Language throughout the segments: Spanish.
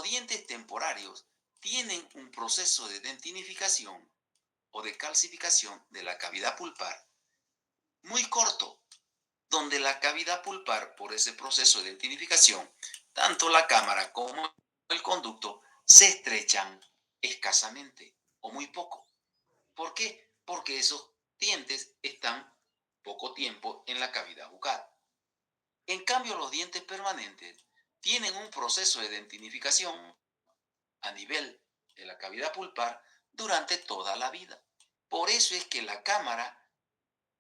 dientes temporarios tienen un proceso de dentinificación o de calcificación de la cavidad pulpar muy corto, donde la cavidad pulpar, por ese proceso de dentinificación, tanto la cámara como el conducto se estrechan escasamente o muy poco. ¿Por qué? Porque esos dientes están poco tiempo en la cavidad bucal. En cambio, los dientes permanentes tienen un proceso de dentinificación a nivel de la cavidad pulpar durante toda la vida. Por eso es que la cámara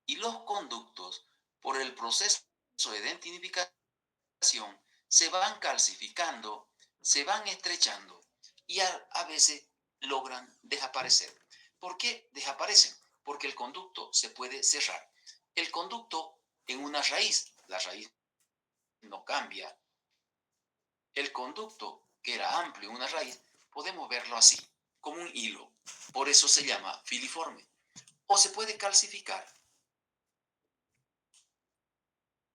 y los conductos, por el proceso de dentinificación, se van calcificando, se van estrechando y a veces logran desaparecer. ¿Por qué desaparecen? Porque el conducto se puede cerrar. El conducto en una raíz, la raíz no cambia. El conducto, que era amplio en una raíz, podemos verlo así, como un hilo. Por eso se llama filiforme. O se puede calcificar.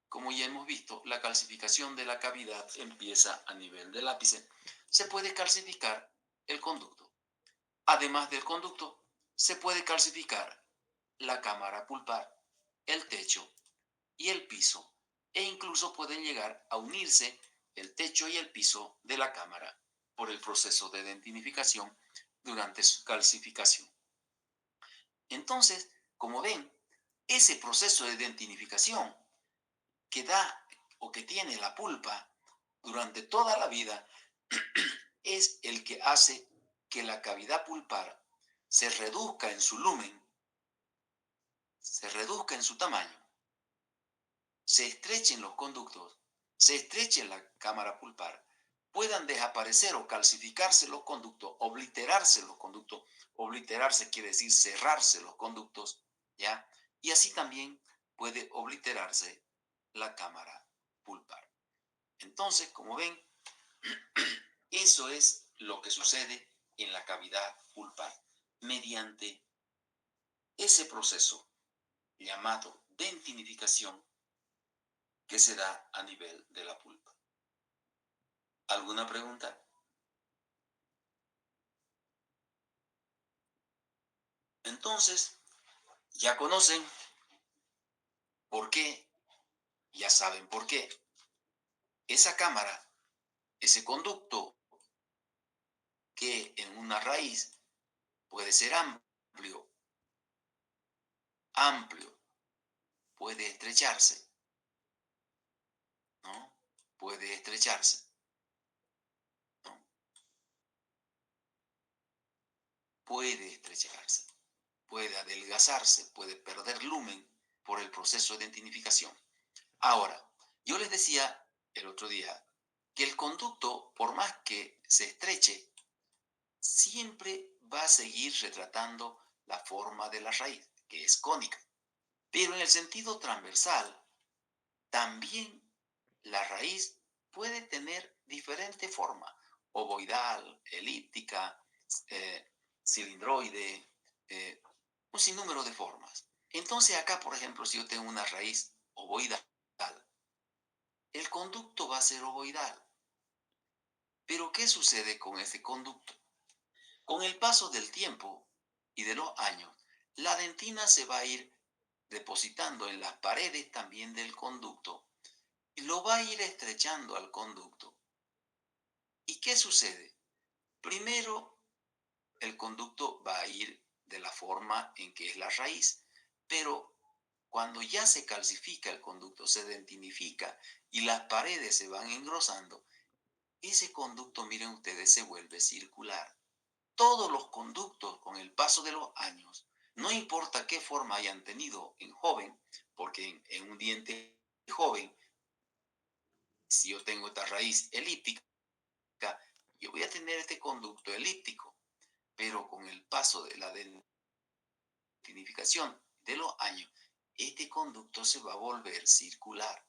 Como ya hemos visto, la calcificación de la cavidad empieza a nivel del ápice. Se puede calcificar el conducto. Además del conducto, se puede calcificar la cámara pulpar, el techo y el piso, e incluso pueden llegar a unirse el techo y el piso de la cámara por el proceso de dentinificación durante su calcificación. Entonces, como ven, ese proceso de dentinificación que da o que tiene la pulpa durante toda la vida es el que hace que la cavidad pulpar se reduzca en su lumen, se reduzca en su tamaño, se estrechen los conductos, se estreche la cámara pulpar, puedan desaparecer o calcificarse los conductos, obliterarse quiere decir cerrarse los conductos, ¿ya? Y así también puede obliterarse la cámara pulpar. Entonces, como ven, eso es lo que sucede en la cavidad pulpar mediante ese proceso llamado dentinificación que se da a nivel de la pulpa. ¿Alguna pregunta? Entonces, ya conocen por qué, ya saben por qué. Esa cámara, ese conducto que en una raíz puede ser amplio, amplio, puede estrecharse, ¿no? Puede estrecharse, ¿no? Puede estrecharse, puede adelgazarse, puede perder lumen por el proceso de dentinificación. Ahora, yo les decía el otro día que el conducto, por más que se estreche, siempre va a seguir retratando la forma de la raíz, que es cónica. Pero en el sentido transversal, también la raíz puede tener diferente forma, ovoidal, elíptica, cilindroide, eh, un sinnúmero de formas. Entonces acá, por ejemplo, si yo tengo una raíz ovoidal, el conducto va a ser ovoidal. Pero ¿qué sucede con ese conducto? Con el paso del tiempo y de los años, la dentina se va a ir depositando en las paredes también del conducto y lo va a ir estrechando al conducto. ¿Y qué sucede? Primero, el conducto va a ir de la forma en que es la raíz, pero cuando ya se calcifica el conducto, se dentinifica y las paredes se van engrosando, ese conducto, miren ustedes, se vuelve circular. Todos los conductos con el paso de los años, no importa qué forma hayan tenido en joven, porque en un diente joven, si yo tengo esta raíz elíptica, yo voy a tener este conducto elíptico, pero con el paso de la dentinificación de los años, este conducto se va a volver circular.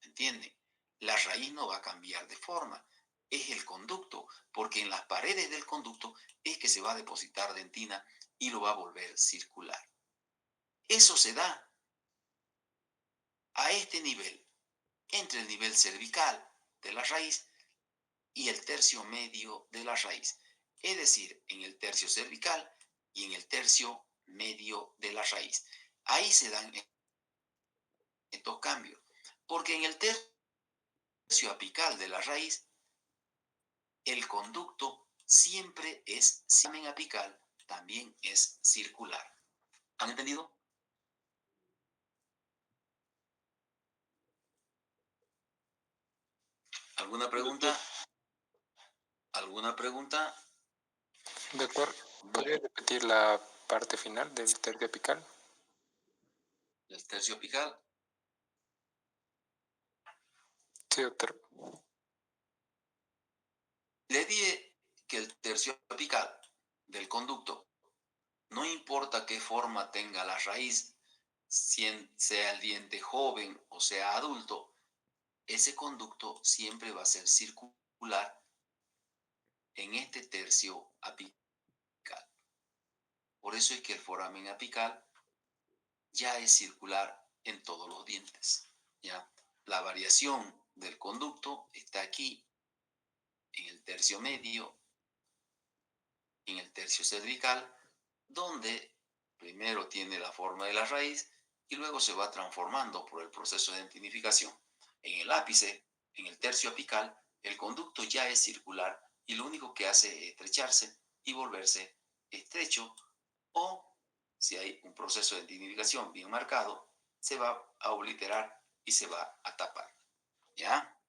¿Entienden? La raíz no va a cambiar de forma, es el conducto, porque en las paredes del conducto es que se va a depositar dentina y lo va a volver circular. Eso se da a este nivel, entre el nivel cervical de la raíz y el tercio medio de la raíz, es decir, en el tercio cervical y en el tercio medio de la raíz. Ahí se dan estos cambios, porque en el tercio apical de la raíz, el conducto siempre es, examen apical también es circular. ¿Han entendido? ¿Alguna pregunta? ¿Alguna pregunta? Doctor, ¿podría repetir la parte final del tercio apical? El tercio apical. Sí, doctor. Le dije que el tercio apical del conducto, no importa qué forma tenga la raíz, sea el diente joven o sea adulto, ese conducto siempre va a ser circular en este tercio apical. Por eso es que el foramen apical ya es circular en todos los dientes. ¿Ya? La variación del conducto está aquí, en el tercio medio, en el tercio cervical, donde primero tiene la forma de la raíz y luego se va transformando por el proceso de dentinificación. En el ápice, en el tercio apical, el conducto ya es circular y lo único que hace es estrecharse y volverse estrecho, o si hay un proceso de dentinificación bien marcado, se va a obliterar y se va a tapar. ¿Ya?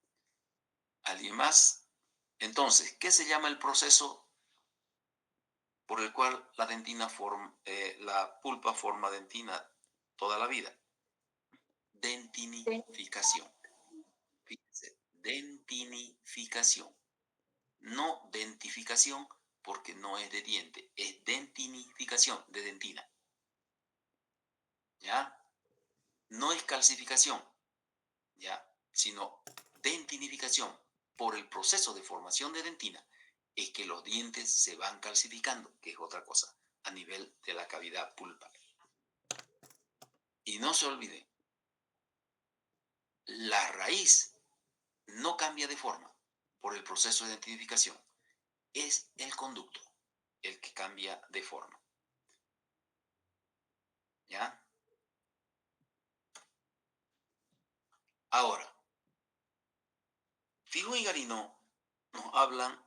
¿Alguien más? Entonces, ¿qué se llama el proceso por el cual la pulpa forma dentina toda la vida? Dentinificación. Fíjense, dentinificación. No dentificación, porque no es de diente, es dentinificación, de dentina. ¿Ya? No es calcificación, ¿ya? Sino dentinificación. Por el proceso de formación de dentina es que los dientes se van calcificando, que es otra cosa, a nivel de la cavidad pulpar. Y no se olvide, la raíz no cambia de forma por el proceso de dentinificación. Es el conducto el que cambia de forma. ¿Ya? Ahora, Figón y Garino nos hablan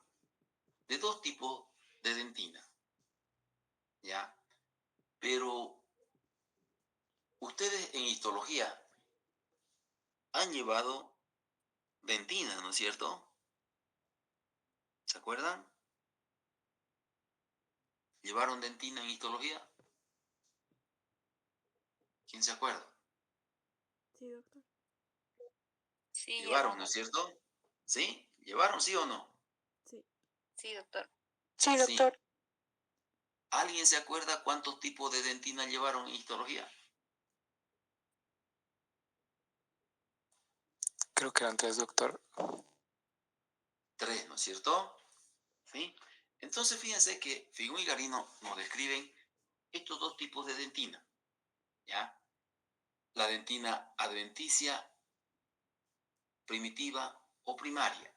de dos tipos de dentina. ¿Ya? Pero ustedes en histología han llevado dentina, ¿no es cierto? ¿Se acuerdan? ¿Llevaron dentina en histología? ¿Quién se acuerda? Sí, doctor. Sí, ¿Llevaron, no es cierto? ¿Sí? ¿Llevaron, sí o no? Sí. Sí, doctor. Sí, Sí. doctor. ¿Alguien se acuerda cuántos tipos de dentina llevaron en histología? Creo que eran 3, doctor. 3, ¿no es cierto? ¿Sí? Entonces fíjense que Figón y Garino nos describen estos dos tipos de dentina. ¿Ya? La dentina adventicia, primitiva o primaria,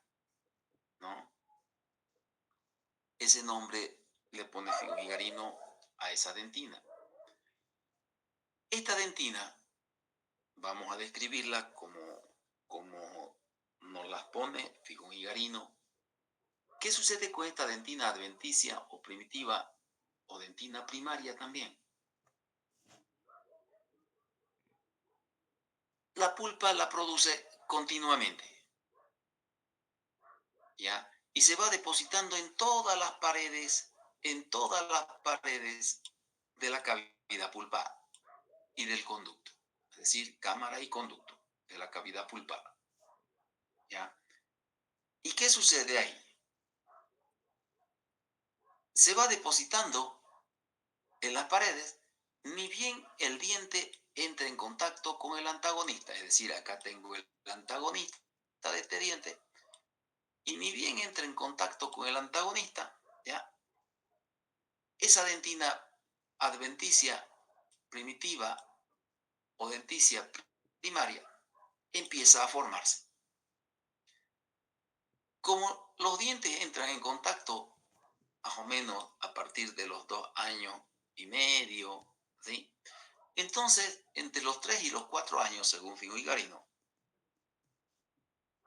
¿no? Ese nombre le pone Figón y Garino a esa dentina. Esta dentina vamos a describirla como nos las pone Figón y Garino. ¿Qué sucede con esta dentina adventicia o primitiva o dentina primaria también? La pulpa la produce continuamente, ¿ya? Y se va depositando en todas las paredes de la cavidad pulpar y del conducto, es decir, cámara y conducto de la cavidad pulpar, ¿ya? ¿Y qué sucede ahí? Se va depositando en las paredes, ni bien el diente entra en contacto con el antagonista, es decir, acá tengo el antagonista de este diente, y ni bien entra en contacto con el antagonista, ¿ya? Esa dentina adventicia primitiva o denticia primaria empieza a formarse. Como los dientes entran en contacto más o menos a partir de los 2 años y medio, ¿sí? Entonces, entre los 3 y los 4 años, según Figo y Garino,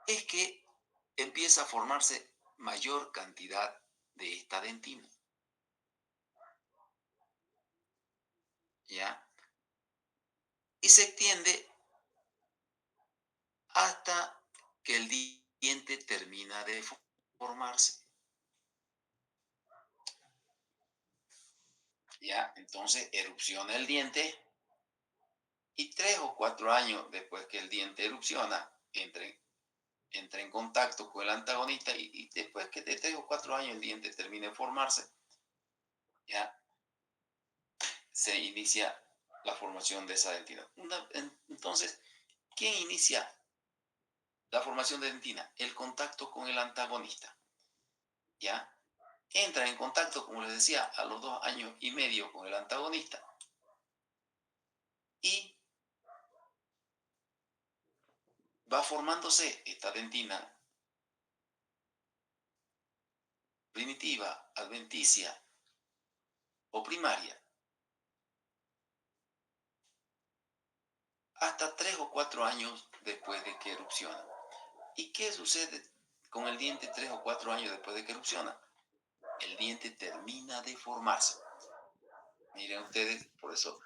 es que empieza a formarse mayor cantidad de esta dentina, ¿ya? Y se extiende hasta que el diente termina de formarse, ¿ya? Entonces erupciona el diente y 3 o 4 años después que el diente erupciona, entra en contacto con el antagonista y después que de 3 o 4 años el diente termine de formarse, ya se inicia la formación de esa dentina. Entonces, ¿quién inicia la formación de dentina? El contacto con el antagonista, ¿ya? Entra en contacto, como les decía, a los 2 años y medio con el antagonista y va formándose esta dentina primitiva, adventicia o primaria hasta 3 o 4 años después de que erupciona. ¿Y qué sucede con el diente 3 o 4 años después de que erupciona? El diente termina de formarse. Miren ustedes, por eso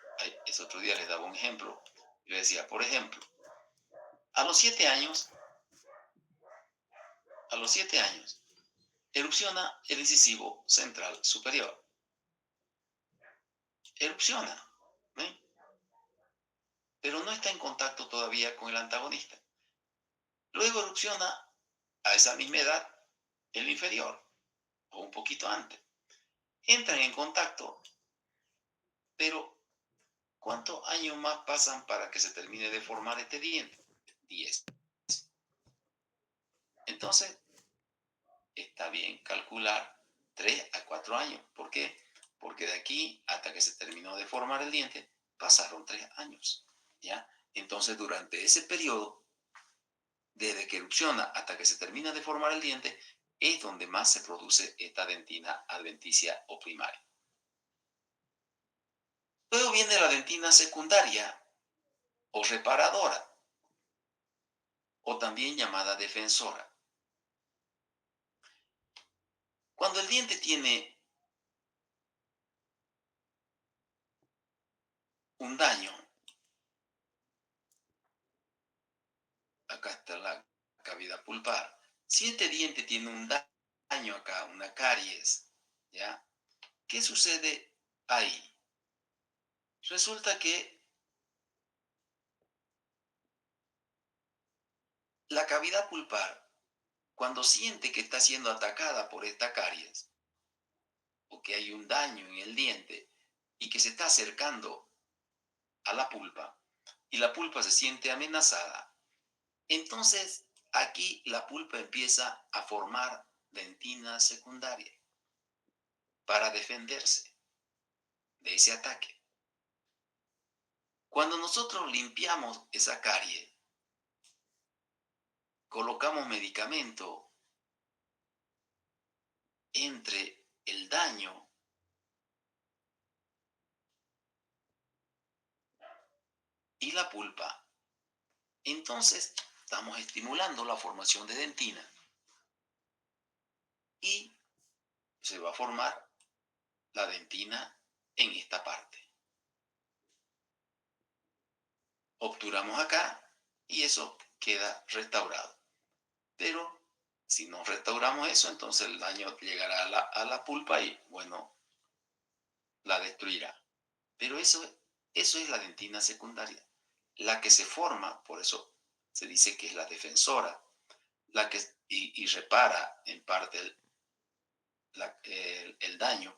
ese otro día les daba un ejemplo. Yo decía, por ejemplo, a los 7 años, erupciona el incisivo central superior. Erupciona, ¿eh? Pero no está en contacto todavía con el antagonista. Luego erupciona a esa misma edad el inferior, o un poquito antes. Entran en contacto, pero ¿cuántos años más pasan para que se termine de formar este diente? 10. Entonces, está bien calcular 3 a 4 años. ¿Por qué? Porque de aquí hasta que se terminó de formar el diente, pasaron 3 años, ¿ya? Entonces, durante ese periodo, desde que erupciona hasta que se termina de formar el diente, es donde más se produce esta dentina adventicia o primaria. Luego viene la dentina secundaria o reparadora, o también llamada defensora. Cuando el diente tiene un daño, acá está la cavidad pulpar. Si este diente tiene un daño acá, una caries, ¿ya? ¿Qué sucede ahí? Resulta que la cavidad pulpar, cuando siente que está siendo atacada por esta caries, o que hay un daño en el diente y que se está acercando a la pulpa, y la pulpa se siente amenazada, entonces aquí la pulpa empieza a formar dentina secundaria para defenderse de ese ataque. Cuando nosotros limpiamos esa carie, colocamos medicamento entre el daño y la pulpa, entonces estamos estimulando la formación de dentina y se va a formar la dentina en esta parte. Obturamos acá y eso queda restaurado. Pero si no restauramos eso, entonces el daño llegará a la pulpa y, bueno, la destruirá. Pero eso es la dentina secundaria, la que se forma, por eso se dice que es la defensora, la que y repara en parte el daño,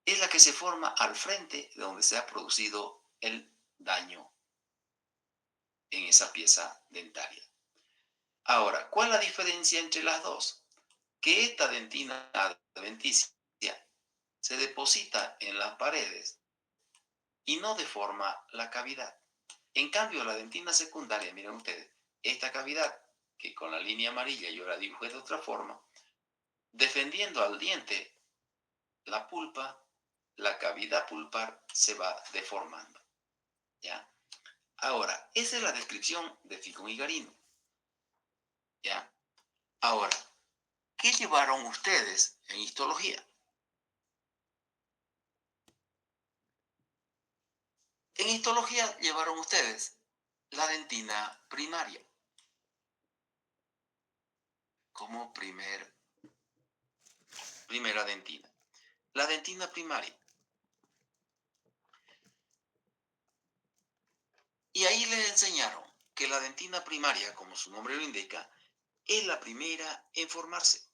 es la que se forma al frente de donde se ha producido el daño en esa pieza dentaria. Ahora, ¿cuál es la diferencia entre las dos? Que esta dentina adventicia se deposita en las paredes y no deforma la cavidad. En cambio, la dentina secundaria, miren ustedes, esta cavidad que con la línea amarilla yo la dibujé de otra forma, defendiendo al diente la pulpa, la cavidad pulpar se va deformando, ¿ya? Ahora, esa es la descripción de Figon y Garino, ¿ya? Ahora, ¿qué llevaron ustedes en histología? En histología llevaron ustedes la dentina primaria como primera dentina. La dentina primaria. Y ahí les enseñaron que la dentina primaria, como su nombre lo indica, es la primera en formarse.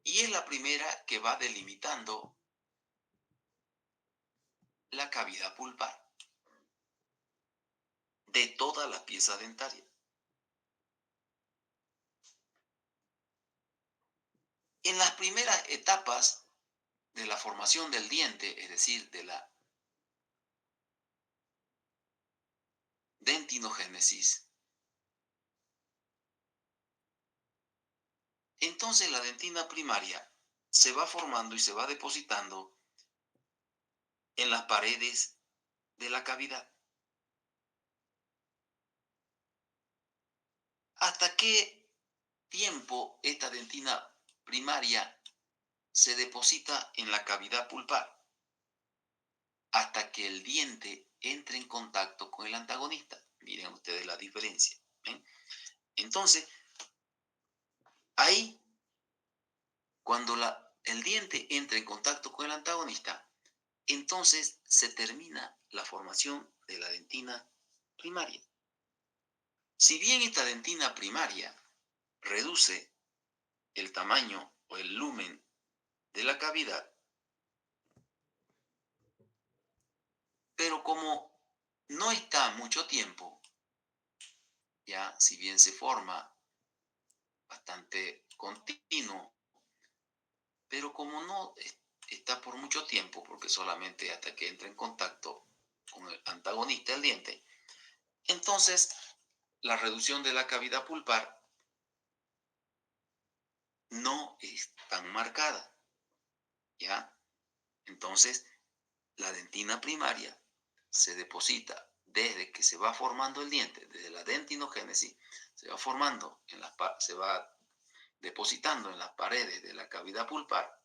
Y es la primera que va delimitando la cavidad pulpar de toda la pieza dentaria. En las primeras etapas de la formación del diente, es decir, de la dentinogénesis, entonces la dentina primaria se va formando y se va depositando en las paredes de la cavidad. ¿Hasta qué tiempo esta dentina primaria se deposita en la cavidad pulpar? Hasta que el diente entre en contacto con el antagonista. Miren ustedes la diferencia. ¿Ven? Entonces, ahí, cuando el diente entra en contacto con el antagonista, entonces se termina la formación de la dentina primaria. Si bien esta dentina primaria reduce el tamaño o el lumen de la cavidad, pero como no está mucho tiempo, ya si bien se forma bastante continuo, pero como no está por mucho tiempo, porque solamente hasta que entra en contacto con el antagonista del diente, entonces la reducción de la cavidad pulpar no es tan marcada, ¿ya? Entonces, la dentina primaria se deposita desde que se va formando el diente, desde la dentinogénesis, se va formando, se va depositando en las paredes de la cavidad pulpar,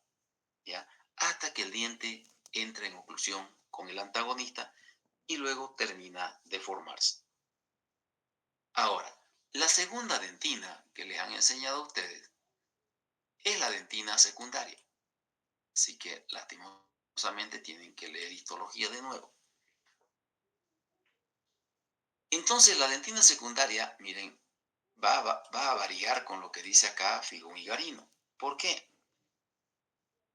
¿ya? Hasta que el diente entra en oclusión con el antagonista y luego termina de formarse. Ahora, la segunda dentina que les han enseñado a ustedes es la dentina secundaria. Así que, lastimosamente, tienen que leer histología de nuevo. Entonces, la dentina secundaria, miren, va a variar con lo que dice acá Figon y Garino. ¿Por qué?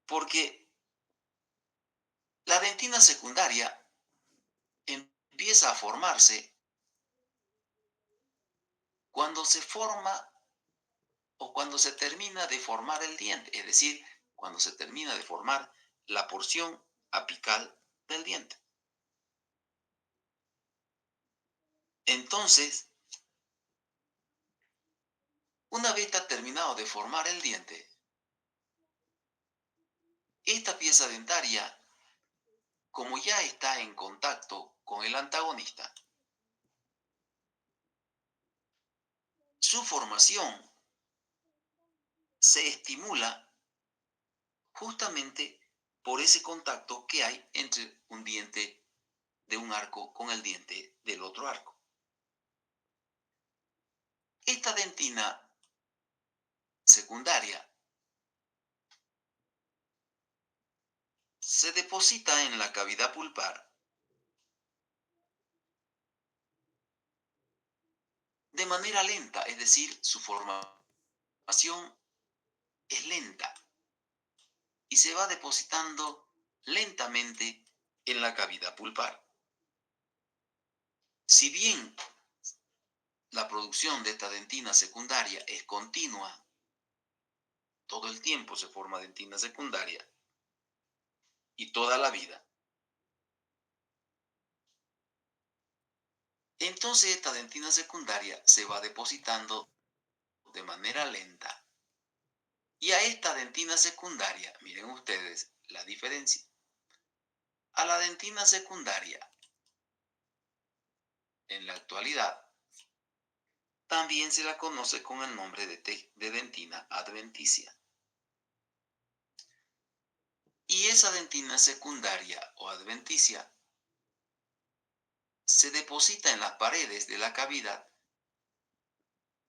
Porque la dentina secundaria empieza a formarse cuando se forma o cuando se termina de formar el diente, es decir, cuando se termina de formar la porción apical del diente. Entonces, una vez está terminado de formar el diente, esta pieza dentaria, como ya está en contacto con el antagonista, su formación se estimula justamente por ese contacto que hay entre un diente de un arco con el diente del otro arco. Esta dentina secundaria se deposita en la cavidad pulpar de manera lenta, es decir, su formación es lenta y se va depositando lentamente en la cavidad pulpar. Si bien la producción de esta dentina secundaria es continua, todo el tiempo se forma dentina secundaria y toda la vida, Entonces esta dentina secundaria se va depositando de manera lenta. Y a esta dentina secundaria, miren ustedes la diferencia. A la dentina secundaria, en la actualidad, también se la conoce con el nombre de dentina adventicia. Y esa dentina secundaria o adventicia se deposita en las paredes de la cavidad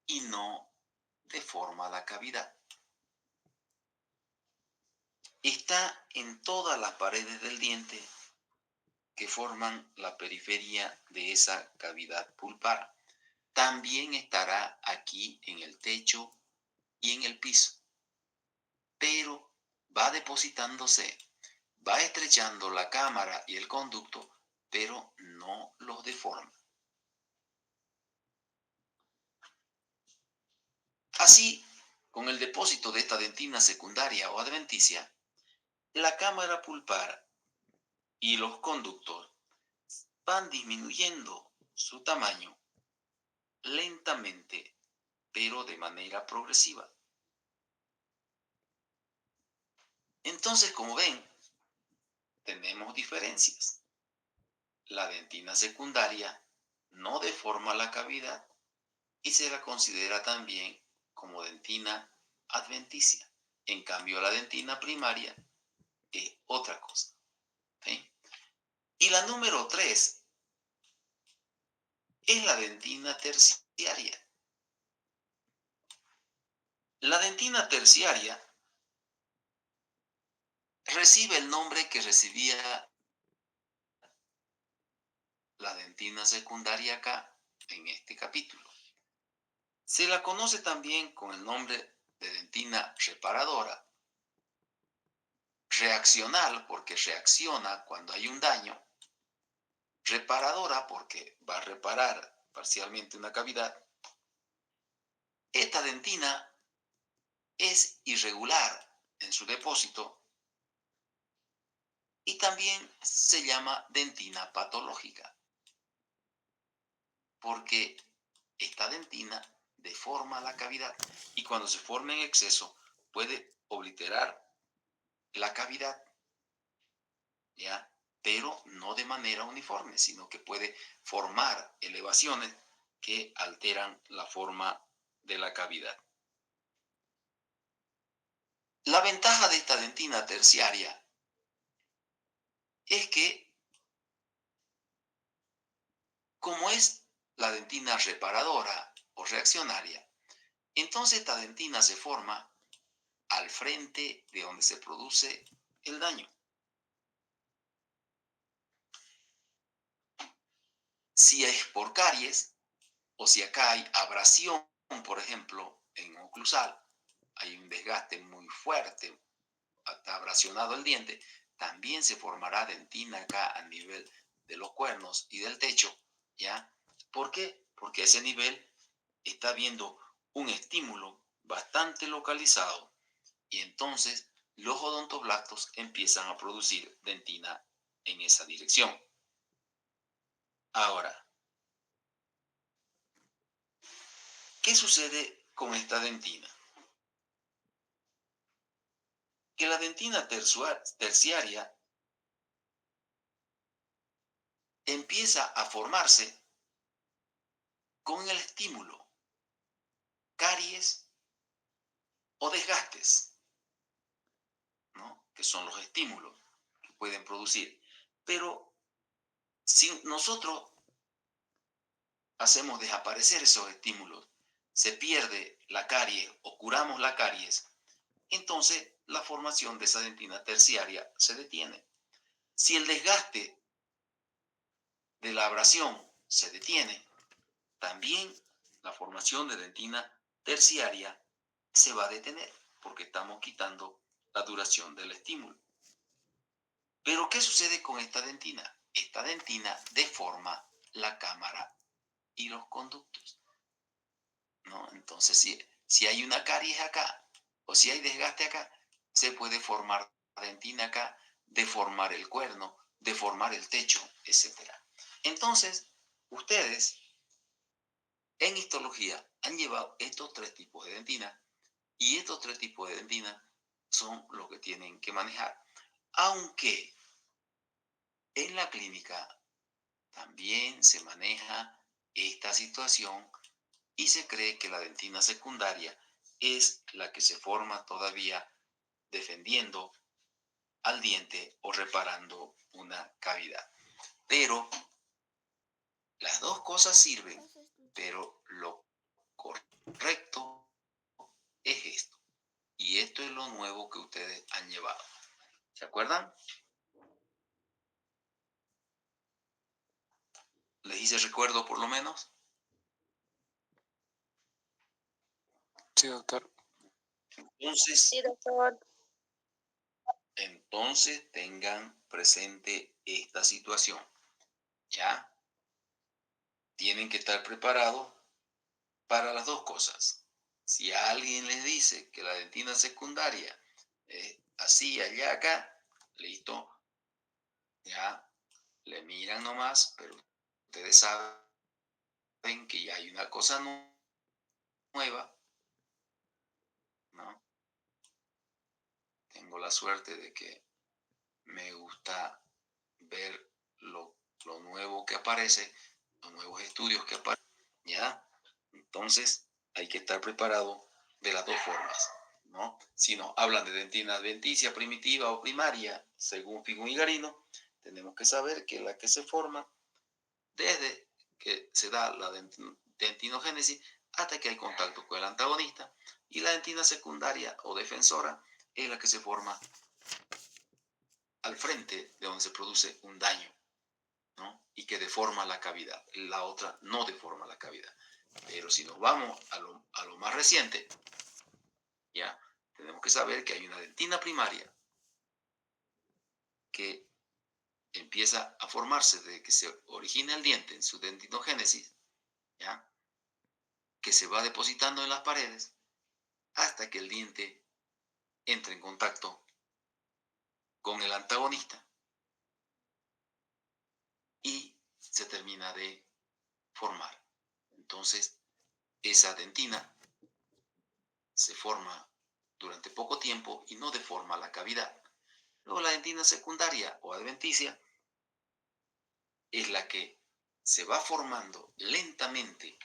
y no deforma la cavidad. Está en todas las paredes del diente que forman la periferia de esa cavidad pulpar. También estará aquí en el techo y en el piso, pero va depositándose, va estrechando la cámara y el conducto, pero no los deforma. Así, con el depósito de esta dentina secundaria o adventicia, la cámara pulpar y los conductos van disminuyendo su tamaño lentamente, pero de manera progresiva. Entonces, como ven, tenemos diferencias. La dentina secundaria no deforma la cavidad y se la considera también como dentina adventicia. En cambio, la dentina primaria es otra cosa. ¿Sí? Y la número 3 es la dentina terciaria. La dentina terciaria recibe el nombre que recibía la dentina secundaria acá en este capítulo. Se la conoce también con el nombre de dentina reparadora, reaccional porque reacciona cuando hay un daño, reparadora porque va a reparar parcialmente una cavidad. Esta dentina es irregular en su depósito y también se llama dentina patológica porque esta dentina deforma la cavidad y cuando se forma en exceso puede obliterar la cavidad, ¿ya? Pero no de manera uniforme, sino que puede formar elevaciones que alteran la forma de la cavidad. La ventaja de esta dentina terciaria es que, como es la dentina reparadora o reaccionaria, entonces esta dentina se forma al frente de donde se produce el daño. Si es por caries o si acá hay abrasión, por ejemplo, en oclusal, hay un desgaste muy fuerte, está abrasionado el diente, también se formará dentina acá a nivel de los cuernos y del techo, ¿ya? ¿Por qué? Porque a ese nivel está habiendo un estímulo bastante localizado y entonces los odontoblastos empiezan a producir dentina en esa dirección. Ahora, ¿qué sucede con esta dentina? Que la dentina terciaria empieza a formarse con el estímulo, caries o desgastes, ¿no? Que son los estímulos que pueden producir. Pero si nosotros hacemos desaparecer esos estímulos, se pierde la caries o curamos la caries, entonces la formación de esa dentina terciaria se detiene. Si el desgaste de la abrasión se detiene, también la formación de dentina terciaria se va a detener porque estamos quitando la duración del estímulo. Pero ¿qué sucede con esta dentina? Esta dentina deforma la cámara y los conductos, ¿no? Entonces, si hay una caries acá o si hay desgaste acá, se puede formar dentina acá, deformar el cuerno, deformar el techo, etc. Entonces, ustedes en histología han llevado estos 3 tipos de dentina y estos 3 tipos de dentina son los que tienen que manejar. Aunque en la clínica también se maneja esta situación y se cree que la dentina secundaria es la que se forma todavía defendiendo al diente o reparando una cavidad. Pero las dos cosas sirven, pero lo correcto es esto. Y esto es lo nuevo que ustedes han llevado. ¿Se acuerdan? ¿Les hice recuerdo por lo menos? Sí, doctor. Entonces, Sí, doctor. entonces tengan presente esta situación. ¿Ya? Tienen que estar preparados para las dos cosas. Si alguien les dice que la dentina secundaria es así, allá, acá, listo. Ya le miran nomás, pero ustedes saben que ya hay una cosa nueva, ¿no? Tengo la suerte de que me gusta ver lo nuevo que aparece, los nuevos estudios que aparecen, ¿ya? Entonces, hay que estar preparado de las dos formas, ¿no? Si nos hablan de dentina adventicia primitiva o primaria, según Figun y Garino, tenemos que saber que la que se forma desde que se da la dentinogénesis hasta que hay contacto con el antagonista, y la dentina secundaria o defensora es la que se forma al frente de donde se produce un daño, ¿no? Y que deforma la cavidad. La otra no deforma la cavidad. Pero si nos vamos a lo más reciente, ya tenemos que saber que hay una dentina primaria que empieza a formarse desde que se origina el diente en su dentinogénesis, ¿ya? Que se va depositando en las paredes hasta que el diente entre en contacto con el antagonista y se termina de formar. Entonces, esa dentina se forma durante poco tiempo y no deforma la cavidad. Luego la dentina secundaria o adventicia es la que se va formando lentamente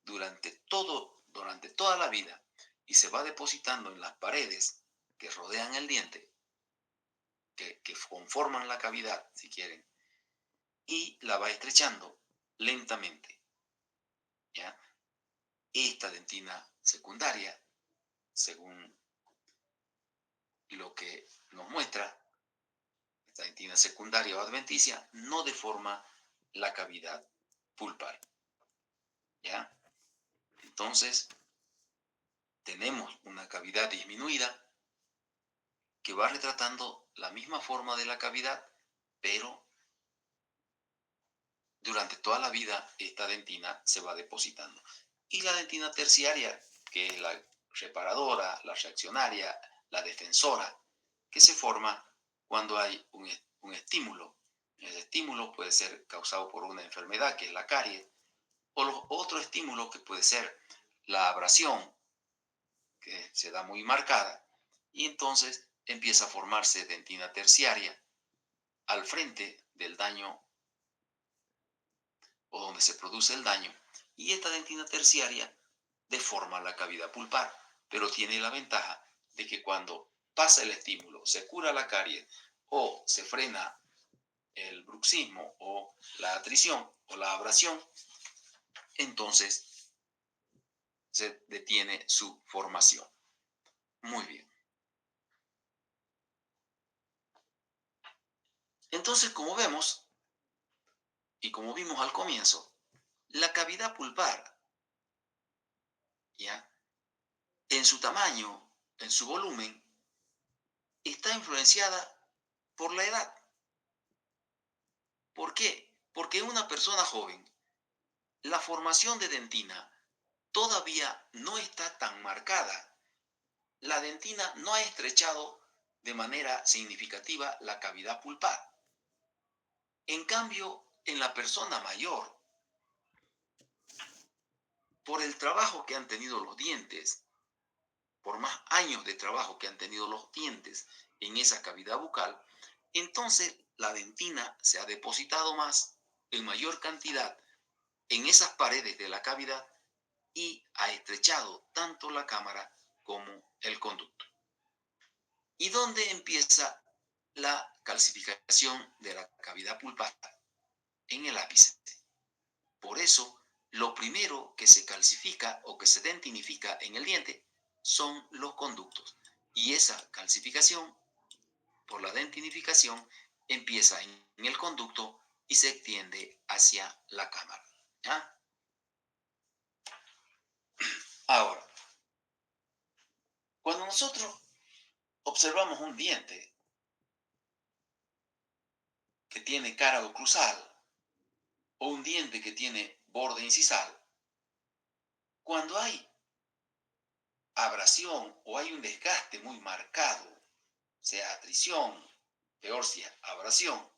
durante toda la vida y se va depositando en las paredes que rodean el diente, que conforman la cavidad, si quieren, y la va estrechando lentamente, ¿ya? Esta dentina secundaria, según lo que nos muestra, esta dentina secundaria o adventicia, no deforma la cavidad pulpar, ¿ya? Entonces, tenemos una cavidad disminuida que va retratando la misma forma de la cavidad, pero durante toda la vida esta dentina se va depositando. Y la dentina terciaria, que es la reparadora, la reaccionaria, la defensora, que se forma cuando hay un estímulo. Ese estímulo puede ser causado por una enfermedad, que es la caries, o otro estímulo que puede ser la abrasión, que se da muy marcada, y entonces empieza a formarse dentina terciaria al frente del daño o donde se produce el daño, y esta dentina terciaria deforma la cavidad pulpar, pero tiene la ventaja de que cuando pasa el estímulo, se cura la caries o se frena el bruxismo o la atrición o la abrasión, entonces se detiene su formación. Muy bien. Entonces, como vemos, y como vimos al comienzo, la cavidad pulpar, ¿ya? En su tamaño, en su volumen, está influenciada por la edad. ¿Por qué? Porque en una persona joven, la formación de dentina todavía no está tan marcada. La dentina no ha estrechado de manera significativa la cavidad pulpar. En cambio, en la persona mayor, por el trabajo que han tenido los dientes, por más años de trabajo que han tenido los dientes en esa cavidad bucal, entonces la dentina se ha depositado más en mayor cantidad en esas paredes de la cavidad y ha estrechado tanto la cámara como el conducto. ¿Y dónde empieza la calcificación de la cavidad pulpar? En el ápice. Por eso, lo primero que se calcifica o que se dentinifica en el diente son los conductos. Y esa calcificación, por la dentinificación, empieza en el conducto y se extiende hacia la cámara. ¿Ya? Ahora, cuando nosotros observamos un diente que tiene cara oclusal o un diente que tiene borde incisal, cuando hay abrasión o hay un desgaste muy marcado, sea atrición, peor si es abrasión,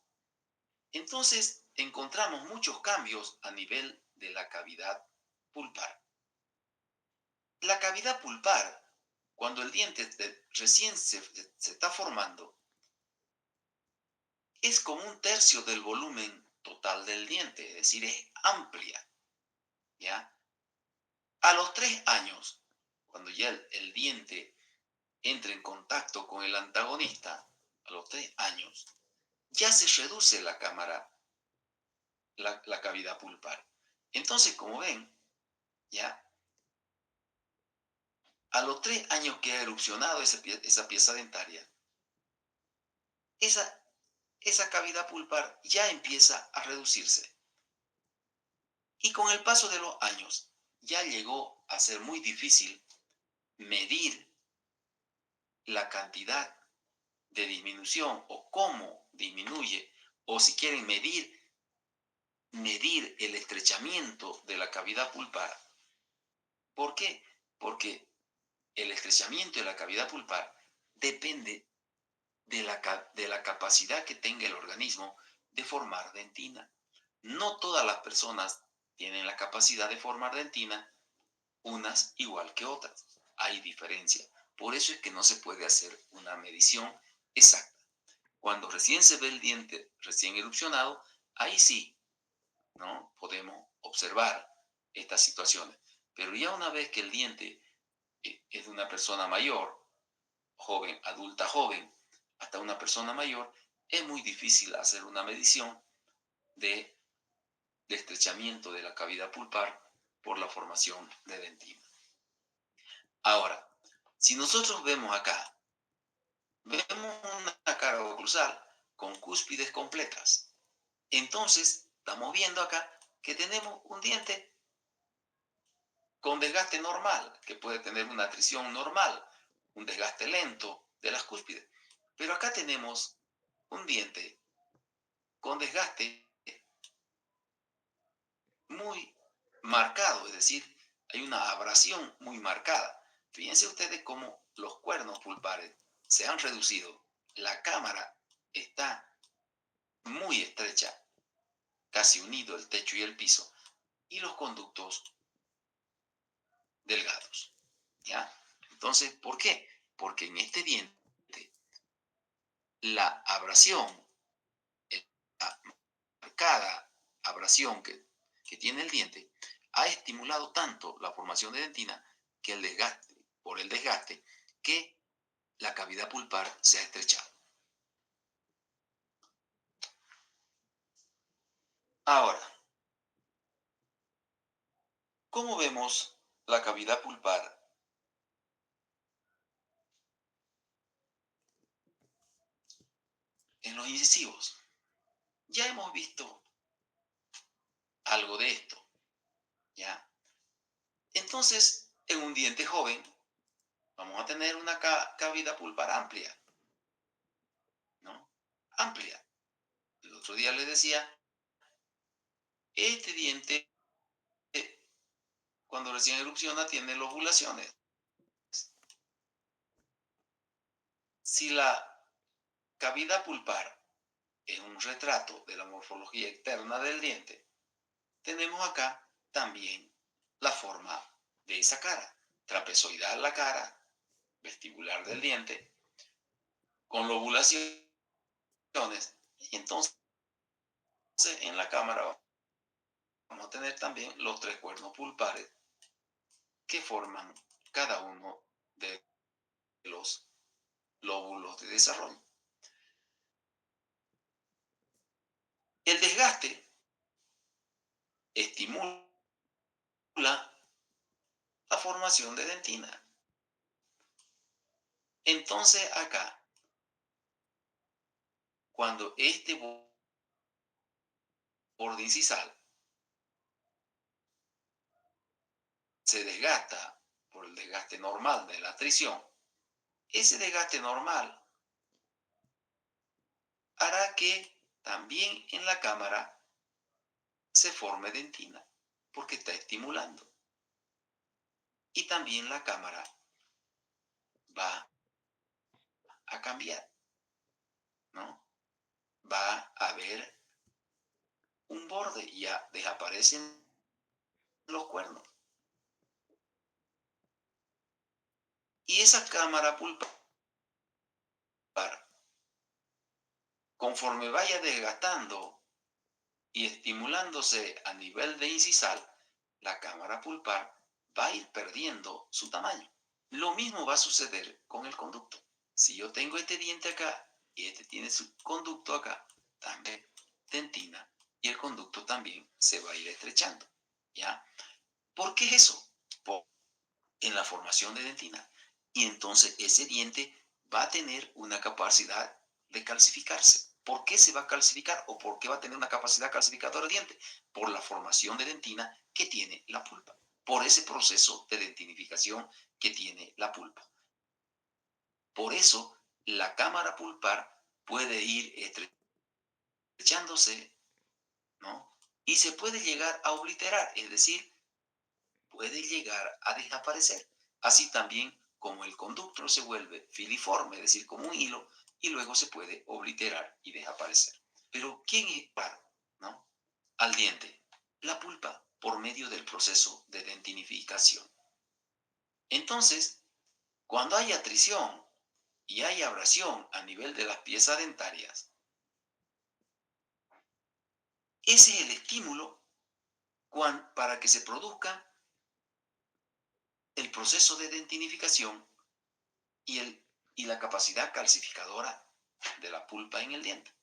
entonces encontramos muchos cambios a nivel de la cavidad pulpar. La cavidad pulpar, cuando el diente recién se está formando, es como un tercio del volumen total del diente, es decir, es amplia, ¿ya? A los 3 años, cuando ya el diente entra en contacto con el antagonista, a los 3 años, ya se reduce la cámara, la cavidad pulpar. Entonces, como ven, ya a los 3 años que ha erupcionado esa pieza dentaria, esa cavidad pulpar ya empieza a reducirse. Y con el paso de los años, ya llegó a ser muy difícil medir la cantidad de disminución o cómo disminuye, o si quieren medir el estrechamiento de la cavidad pulpar. ¿Por qué? Porque el estrechamiento de la cavidad pulpar depende de la capacidad que tenga el organismo de formar dentina. No todas las personas tienen la capacidad de formar dentina, unas igual que otras. Hay diferencia. Por eso es que no se puede hacer una medición exacta. Cuando recién se ve el diente recién erupcionado, ahí sí, ¿no? Podemos observar estas situaciones. Pero ya una vez que el diente es de una persona mayor, joven, adulta joven, hasta una persona mayor, es muy difícil hacer una medición de estrechamiento de la cavidad pulpar por la formación de dentina. Ahora, si nosotros vemos acá, vemos una cara oclusal con cúspides completas. Entonces, estamos viendo acá que tenemos un diente con desgaste normal, que puede tener una atrición normal, un desgaste lento de las cúspides. Pero acá tenemos un diente con desgaste muy marcado, es decir, hay una abrasión muy marcada. Fíjense ustedes cómo los cuernos pulpares se han reducido. La cámara está muy estrecha, casi unido el techo y el piso, y los conductos delgados. ¿Ya? Entonces, ¿por qué? Porque en este diente la abrasión, la marcada abrasión que tiene el diente, ha estimulado tanto la formación de dentina que por el desgaste, que la cavidad pulpar se ha estrechado. Ahora, ¿cómo vemos la cavidad pulpar en los incisivos? Ya hemos visto algo de esto, ¿ya? Entonces, en un diente joven, vamos a tener una cavidad pulpar amplia, ¿no? Amplia. El otro día les decía, este diente, cuando recién erupciona, tiene lobulaciones. Si la cavidad pulpar es un retrato de la morfología externa del diente, tenemos acá también la forma de esa cara. Trapezoidal la cara, vestibular del diente, con lobulaciones. Y entonces en la cámara vamos a tener también los 3 cuernos pulpares que forman cada uno de los lóbulos de desarrollo. El desgaste estimula la formación de dentina. Entonces acá, cuando este borde incisal se desgasta por el desgaste normal de la atrición, ese desgaste normal hará que también en la cámara se forme dentina, porque está estimulando. Y también la cámara va a cambiar, ¿no? Va a haber un borde y ya desaparecen los cuernos. Y esa cámara pulpar, conforme vaya desgastando y estimulándose a nivel de incisal, la cámara pulpar va a ir perdiendo su tamaño. Lo mismo va a suceder con el conducto. Si yo tengo este diente acá y este tiene su conducto acá, también dentina, y el conducto también se va a ir estrechando, ¿ya? ¿Por qué es eso? En la formación de dentina. Y entonces ese diente va a tener una capacidad de calcificarse. ¿Por qué se va a calcificar o por qué va a tener una capacidad calcificadora el diente? Por la formación de dentina que tiene la pulpa, por ese proceso de dentinificación que tiene la pulpa. Por eso la cámara pulpar puede ir estrechándose, ¿no? Y se puede llegar a obliterar, es decir, puede llegar a desaparecer. Así también como el conducto se vuelve filiforme, es decir, como un hilo, y luego se puede obliterar y desaparecer. Pero ¿quién es par, no? Al diente? La pulpa, por medio del proceso de dentinificación. Entonces, cuando hay atrición y hay abrasión a nivel de las piezas dentarias, ese es el estímulo para que se produzca el proceso de dentinificación y la capacidad calcificadora de la pulpa en el diente.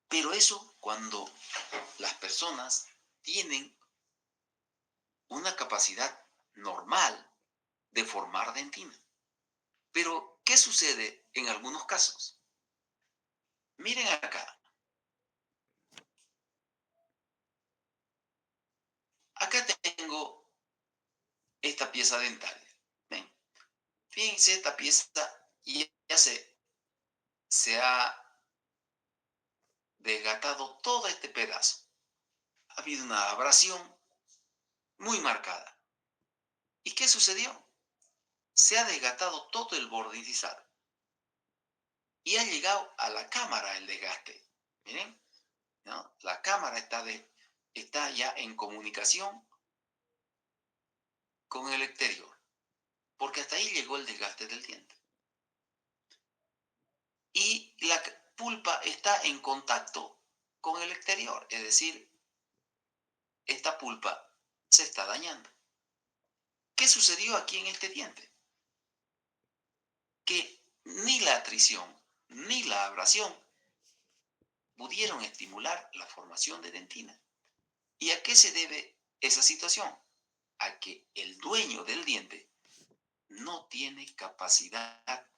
Pero eso cuando las personas tienen una capacidad normal de formar dentina. Pero, ¿qué sucede en algunos casos? Miren acá. Acá tengo esta pieza dentaria. ¿Ven? Fíjense, esta pieza ya se ha desgatado todo este pedazo. Ha habido una abrasión muy marcada. ¿Y qué sucedió? Se ha desgastado todo el borde incisal y ha llegado a la cámara el desgaste. Miren, ¿no? La cámara está ya en comunicación con el exterior, porque hasta ahí llegó el desgaste del diente. Y la pulpa está en contacto con el exterior, es decir, esta pulpa se está dañando. ¿Qué sucedió aquí en este diente? Que ni la atrición ni la abrasión pudieron estimular la formación de dentina. ¿Y a qué se debe esa situación? A que el dueño del diente no tiene capacidad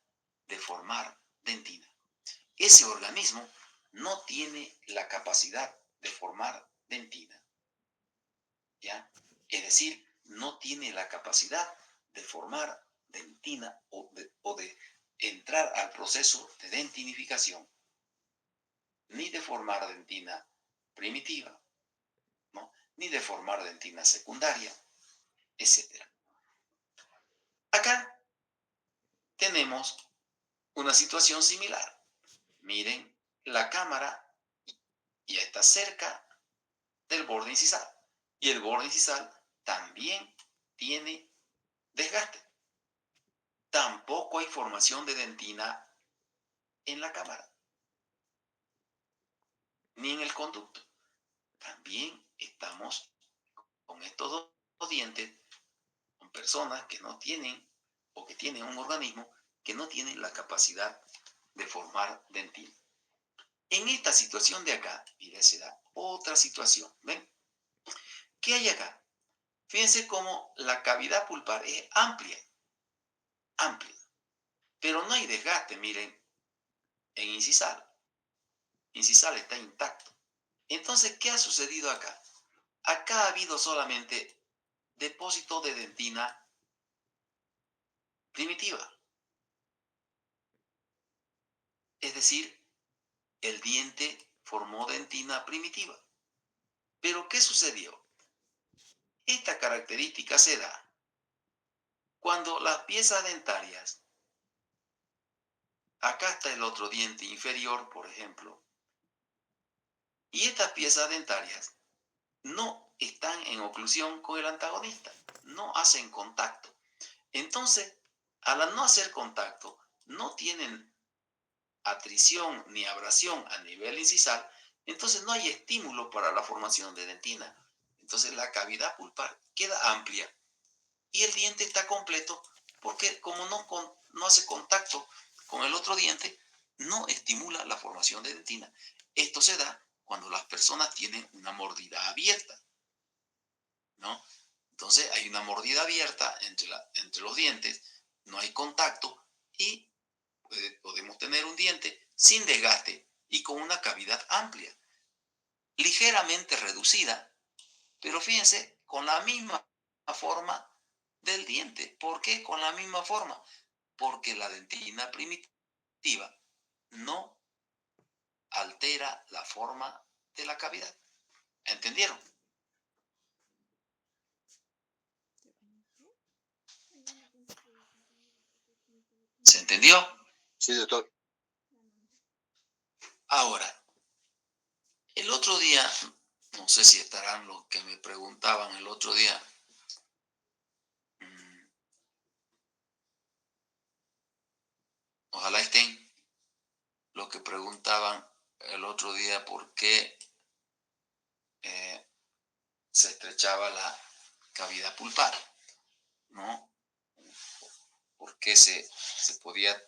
de formar dentina. Ese organismo no tiene la capacidad de formar dentina, ¿ya? Es decir, no tiene la capacidad de formar dentina o de entrar al proceso de dentinificación, ni de formar dentina primitiva, ¿no? Ni de formar dentina secundaria, etc. Acá tenemos una situación similar. Miren, la cámara ya está cerca del borde incisal y el borde incisal también tiene desgaste. Tampoco hay formación de dentina en la cámara, ni en el conducto. También estamos con estos dos dientes, con personas que no tienen o que tienen un organismo que no tiene la capacidad de formar dentina. En esta situación de acá, mira, se da otra situación. ¿Ven? ¿Qué hay acá? Fíjense cómo la cavidad pulpar es amplia, amplia, pero no hay desgaste, miren, en incisal. Incisal está intacto. Entonces, ¿qué ha sucedido acá? Acá ha habido solamente depósito de dentina primitiva. Es decir, el diente formó dentina primitiva. Pero ¿qué sucedió? Esta característica se da cuando las piezas dentarias, acá está el otro diente inferior, por ejemplo, y estas piezas dentarias no están en oclusión con el antagonista, no hacen contacto. Entonces, al no hacer contacto, no tienen atrición ni abrasión a nivel incisal, entonces no hay estímulo para la formación de dentina. Entonces la cavidad pulpar queda amplia y el diente está completo porque como no hace contacto con el otro diente, no estimula la formación de dentina. Esto se da cuando las personas tienen una mordida abierta, ¿no? Entonces hay una mordida abierta entre los dientes, no hay contacto y podemos tener un diente sin desgaste y con una cavidad amplia, ligeramente reducida, pero fíjense, con la misma forma del diente. ¿Por qué con la misma forma? Porque la dentina primitiva no altera la forma de la cavidad. ¿Entendieron? ¿Se entendió? Sí, doctor. Ahora, el otro día, no sé si estarán los que me preguntaban el otro día, ojalá estén, los que preguntaban el otro día por qué se estrechaba la cavidad pulpar, ¿no? ¿Por qué se podía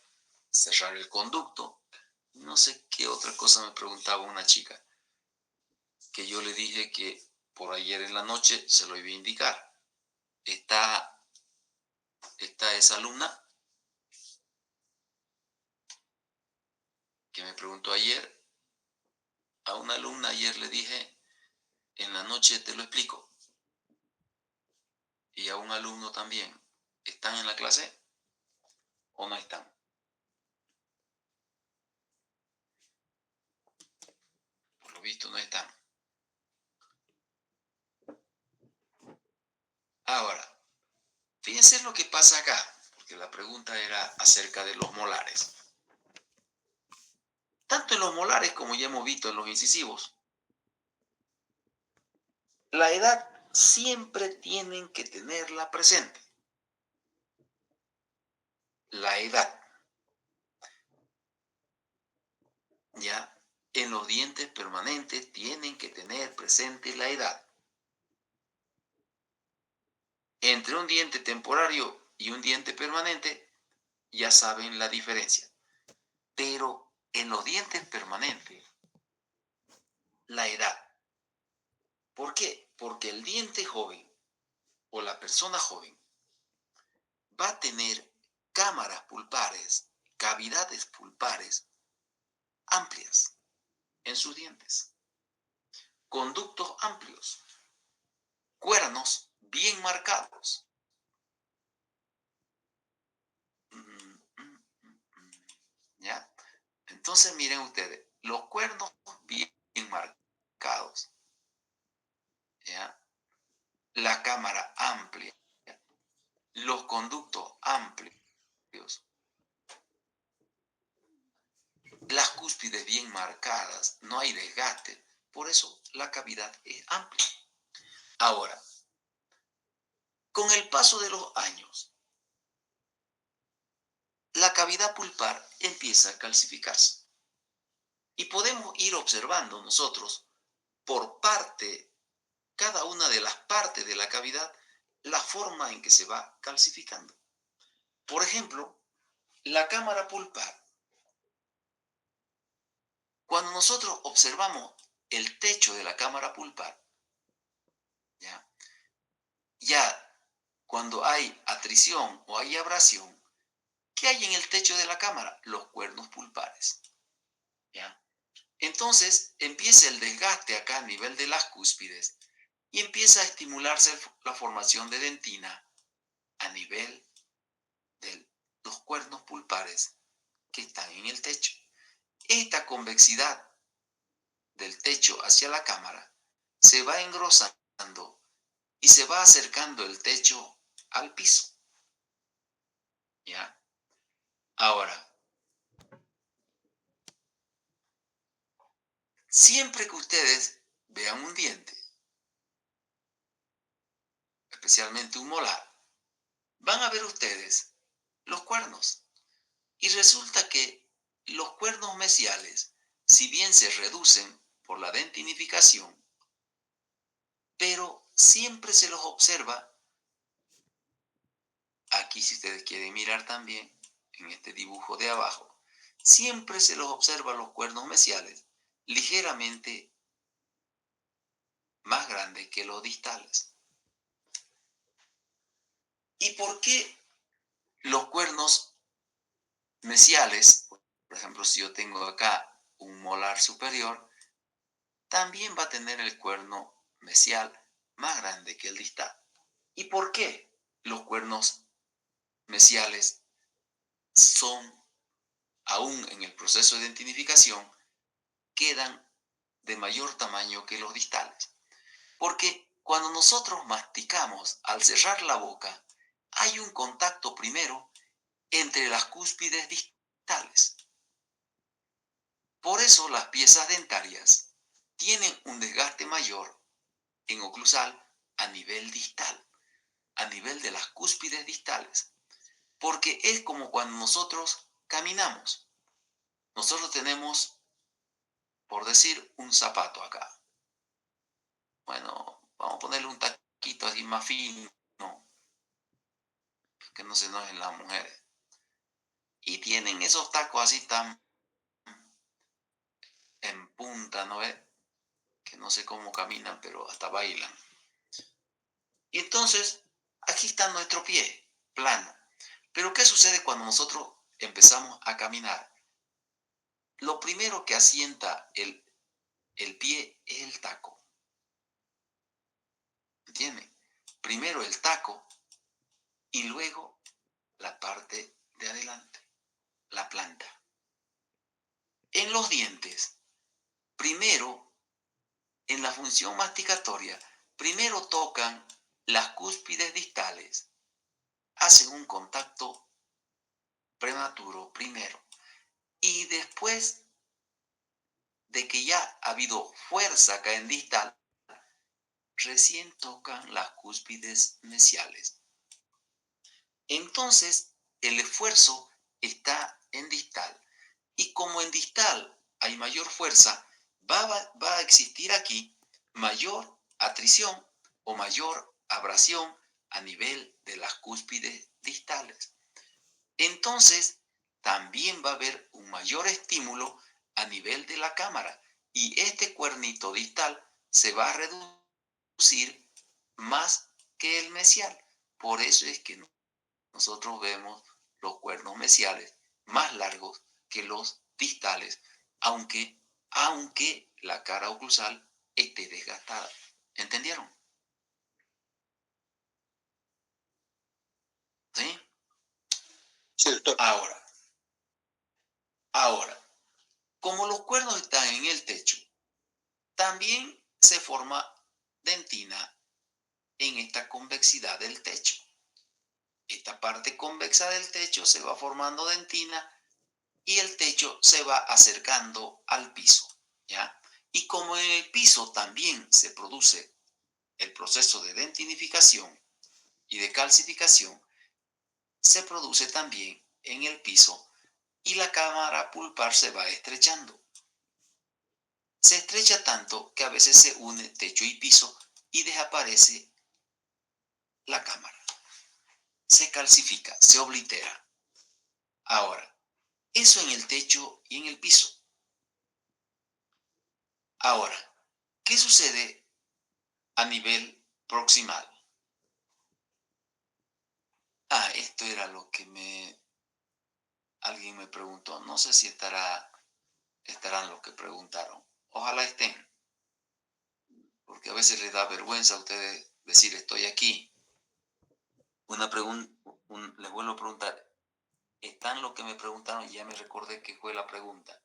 cerrar el conducto? No sé qué otra cosa me preguntaba una chica, que yo le dije que por ayer en la noche se lo iba a indicar. Está esa alumna que me preguntó ayer. A una alumna ayer le dije, en la noche te lo explico. Y a un alumno también. ¿Están en la clase o no están? Por lo visto no están. Ahora, fíjense lo que pasa acá, porque la pregunta era acerca de los molares. Tanto en los molares como ya hemos visto en los incisivos, la edad siempre tienen que tenerla presente. La edad. Ya, en los dientes permanentes tienen que tener presente la edad. Entre un diente temporario y un diente permanente, ya saben la diferencia. Pero en los dientes permanentes, la edad. ¿Por qué? Porque el diente joven o la persona joven va a tener cámaras pulpares, cavidades pulpares amplias en sus dientes, conductos amplios, cuernos bien marcados. ¿Ya? Entonces miren ustedes, los cuernos bien marcados, ¿ya? La cámara amplia, los conductos amplios, las cúspides bien marcadas, no hay desgaste, por eso la cavidad es amplia. Ahora, Con el paso de los años, la cavidad pulpar empieza a calcificarse. Y podemos ir observando nosotros por parte, cada una de las partes de la cavidad, la forma en que se va calcificando. Por ejemplo, la cámara pulpar. Cuando nosotros observamos el techo de la cámara pulpar, ya cuando hay atrición o hay abrasión, ¿qué hay en el techo de la cámara? Los cuernos pulpares. ¿Ya? Entonces empieza el desgaste acá a nivel de las cúspides y empieza a estimularse la formación de dentina a nivel de los cuernos pulpares que están en el techo. Esta convexidad del techo hacia la cámara se va engrosando y se va acercando el techo al piso. ¿Ya? Ahora, siempre que ustedes vean un diente, especialmente un molar, van a ver ustedes los cuernos. Y resulta que los cuernos mesiales, si bien se reducen por la dentinificación, pero siempre se los observa, aquí si ustedes quieren mirar también, en este dibujo de abajo, siempre se los observa los cuernos mesiales ligeramente más grandes que los distales. ¿Y por qué los cuernos mesiales, por ejemplo, si yo tengo acá un molar superior, también va a tener el cuerno mesial más grande que el distal? ¿Y por qué los cuernos mesiales son, aún en el proceso de dentinificación, quedan de mayor tamaño que los distales? Porque cuando nosotros masticamos, al cerrar la boca, hay un contacto primero entre las cúspides distales. Por eso las piezas dentarias tienen un desgaste mayor en oclusal a nivel distal, a nivel de las cúspides distales. Porque es como cuando nosotros caminamos. Nosotros tenemos, por decir, un zapato acá. Bueno, vamos a ponerle un taquito así más fino, que no se enojen las mujeres. Y tienen esos tacos así tan en punta, ¿no ves? Que no sé cómo caminan, pero hasta bailan. Y entonces, aquí está nuestro pie, plano. Pero ¿qué sucede cuando nosotros empezamos a caminar? Lo primero que asienta el pie es el taco. ¿Entienden? Primero el taco y luego la parte de adelante, la planta. En los dientes, primero, en la función masticatoria, primero tocan las cúspides distales, hacen un contacto prematuro primero y después de que ya ha habido fuerza acá en distal, recién tocan las cúspides mesiales. Entonces, el esfuerzo está en distal. Y como en distal hay mayor fuerza, va a existir aquí mayor atrición o mayor abrasión a nivel de las cúspides distales. Entonces, también va a haber un mayor estímulo a nivel de la cámara y este cuernito distal se va a reducir más que el mesial. Por eso es que nosotros vemos los cuernos mesiales más largos que los distales, aunque la cara oclusal esté desgastada. ¿Entendieron? ¿Sí? Sí, doctor. Ahora, como los cuernos están en el techo, también se forma dentina en esta convexidad del techo. Esta parte convexa del techo se va formando dentina y el techo se va acercando al piso, ¿ya? Y como en el piso también se produce el proceso de dentinificación, y de calcificación se produce también en el piso y la cámara pulpar se va estrechando. Se estrecha tanto que a veces se une techo y piso y desaparece la cámara. Se calcifica, se oblitera. Ahora, eso en el techo y en el piso. Ahora, ¿qué sucede a nivel proximal? Esto era lo que alguien me preguntó. No sé si estarán los que preguntaron. Ojalá estén. Porque a veces les da vergüenza a ustedes decir estoy aquí. Les vuelvo a preguntar. ¿Están los que me preguntaron? Ya me recordé que fue la pregunta.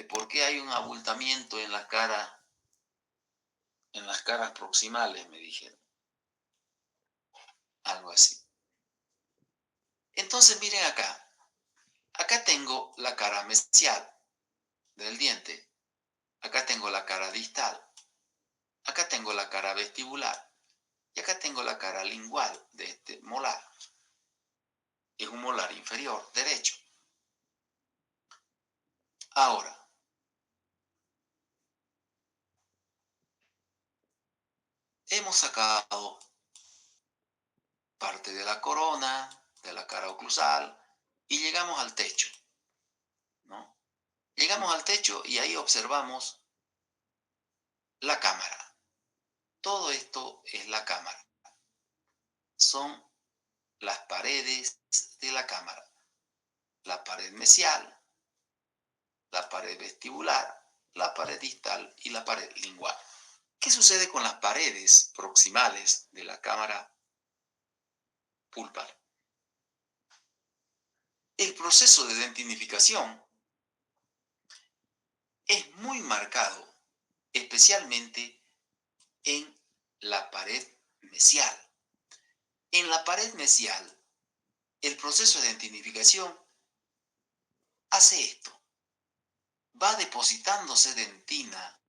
¿Por qué hay un abultamiento en las caras proximales? Me dijeron. Algo así. Entonces miren acá. Acá tengo la cara mesial del diente. Acá tengo la cara distal. Acá tengo la cara vestibular. Y acá tengo la cara lingual de este molar. Es un molar inferior derecho. Ahora, hemos sacado parte de la corona, de la cara oclusal, y llegamos al techo, ¿no? Llegamos al techo y ahí observamos la cámara. Todo esto es la cámara. Son las paredes de la cámara. La pared mesial, la pared vestibular, la pared distal y la pared lingual. ¿Qué sucede con las paredes proximales de la cámara pulpar? El proceso de dentinificación es muy marcado, especialmente en la pared mesial. En la pared mesial, el proceso de dentinificación hace esto. Va depositándose dentina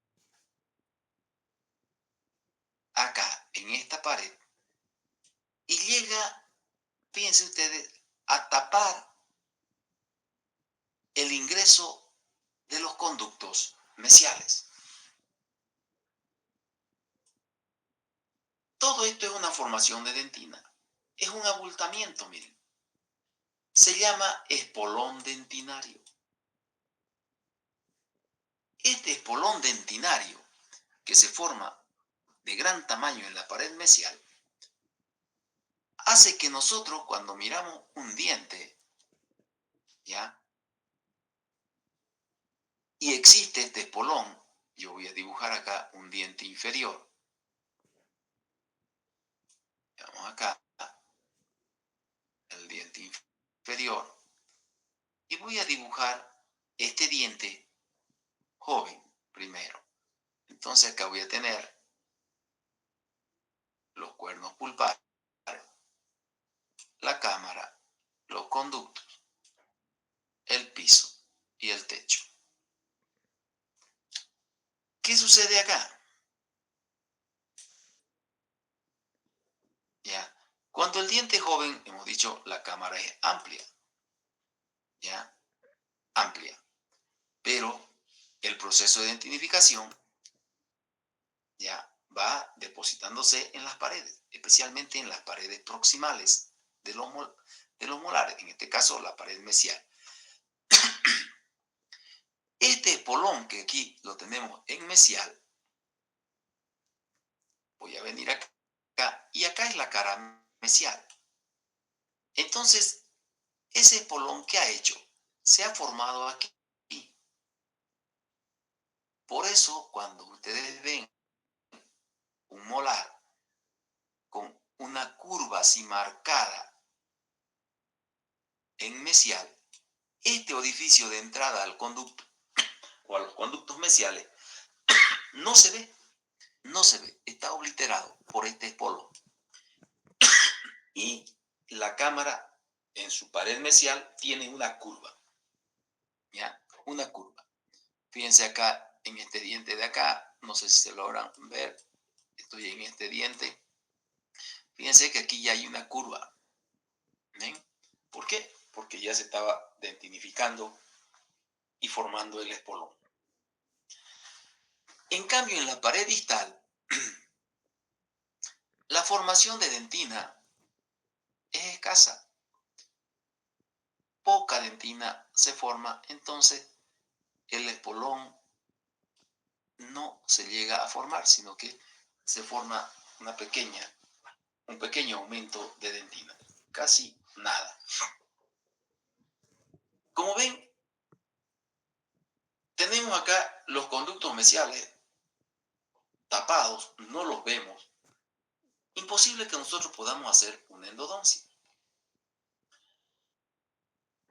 acá, en esta pared, y llega, fíjense ustedes, a tapar el ingreso de los conductos mesiales. Todo esto es una formación de dentina. Es un abultamiento, miren. Se llama espolón dentinario. Este espolón dentinario, que se forma de gran tamaño en la pared mesial, hace que nosotros cuando miramos un diente, ¿ya? Y existe este espolón, yo voy a dibujar acá un diente inferior. Vamos acá, el diente inferior, y voy a dibujar este diente joven primero. Entonces acá voy a tener los cuernos pulpares, la cámara, los conductos, el piso y el techo. ¿Qué sucede acá? ¿Ya? Cuando el diente es joven, hemos dicho, la cámara es amplia. ¿Ya? Amplia. Pero el proceso de dentinificación ya va depositándose en las paredes, especialmente en las paredes proximales de los molares, en este caso la pared mesial. Este espolón que aquí lo tenemos en mesial, voy a venir acá, y acá es la cara mesial. Entonces, ese espolón que ha hecho, se ha formado aquí. Por eso, cuando ustedes ven un molar con una curva así marcada en mesial, este orificio de entrada al conducto o a los conductos mesiales no se ve, está obliterado por este espolón. Y la cámara en su pared mesial tiene una curva, ¿ya? Una curva. Fíjense acá en este diente de acá, no sé si se logran ver, estoy en este diente, Fíjense que aquí ya hay una curva. ¿Ven? ¿Por qué? Porque ya se estaba dentinificando y formando el espolón. En cambio, en la pared distal, la formación de dentina es escasa. Poca dentina se forma, entonces el espolón no se llega a formar, sino que se forma un pequeño aumento de dentina. Casi nada. Como ven, tenemos acá los conductos mesiales tapados, no los vemos. Imposible que nosotros podamos hacer una endodoncia.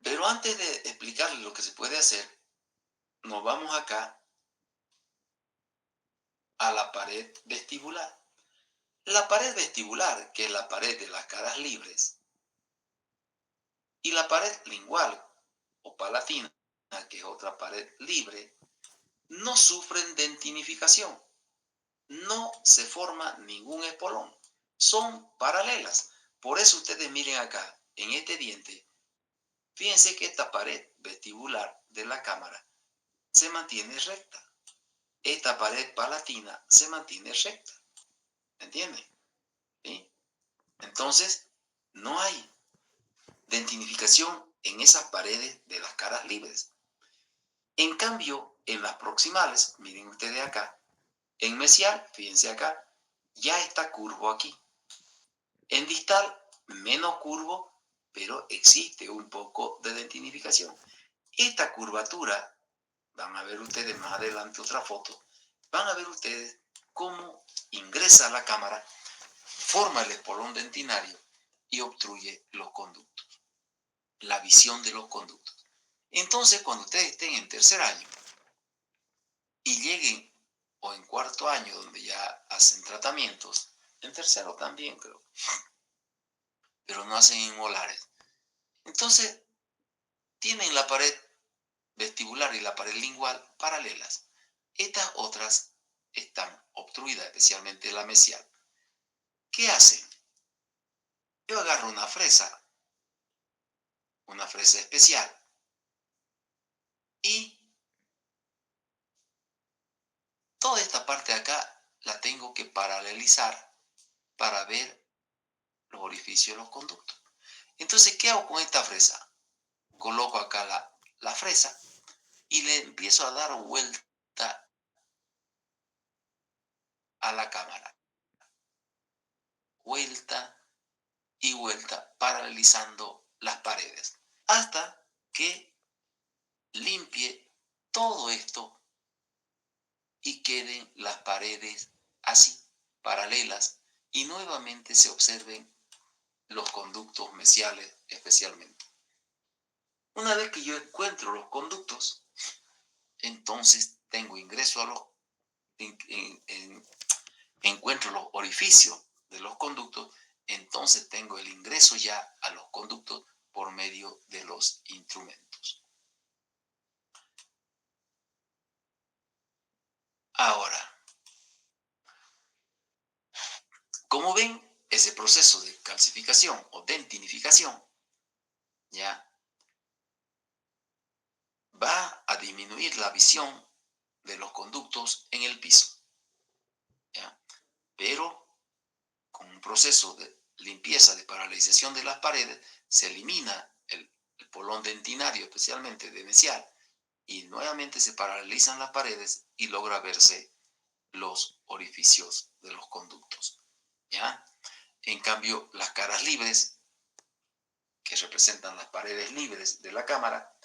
Pero antes de explicarles lo que se puede hacer, nos vamos acá a la pared vestibular. La pared vestibular, que es la pared de las caras libres, y la pared lingual o palatina, que es otra pared libre, no sufren dentinificación. No se forma ningún espolón. Son paralelas. Por eso ustedes miren acá, en este diente, fíjense que esta pared vestibular de la cámara se mantiene recta. Esta pared palatina se mantiene recta. ¿Entienden? ¿Sí? Entonces, no hay dentinificación en esas paredes de las caras libres. En cambio, en las proximales, miren ustedes acá, en mesial, fíjense acá, ya está curvo aquí. En distal, menos curvo, pero existe un poco de dentinificación. Esta curvatura, van a ver ustedes más adelante otra foto, van a ver ustedes cómo ingresa a la cámara, forma el espolón dentinario y obstruye los conductos, la visión de los conductos. Entonces, cuando ustedes estén en tercer año y lleguen, o en cuarto año, donde ya hacen tratamientos, en tercero también creo, pero no hacen en molares. Entonces, tienen la pared vestibular y la pared lingual paralelas. Estas otras están obstruidas, especialmente la mesial. ¿Qué hacen? Yo agarro una fresa especial, y toda esta parte de acá la tengo que paralelizar para ver los orificios de los conductos. Entonces, ¿qué hago con esta fresa? Coloco acá la fresa y le empiezo a dar vuelta a la cámara. Vuelta y vuelta, paralelizando las paredes, hasta que limpie todo esto y queden las paredes así, paralelas, y nuevamente se observen los conductos mesiales especialmente. Una vez que yo encuentro los conductos, entonces tengo ingreso a los, encuentro los orificios de los conductos, entonces tengo el ingreso ya a los conductos por medio de los instrumentos. Ahora, como ven, ese proceso de calcificación o dentinificación ya va a disminuir la visión de los conductos en el piso, ¿ya? Pero con un proceso de limpieza, de paralización de las paredes, se elimina el polón dentinario, especialmente de mesial, y nuevamente se paralizan las paredes y logra verse los orificios de los conductos, ¿ya? En cambio, las caras libres, que representan las paredes libres de la cámara,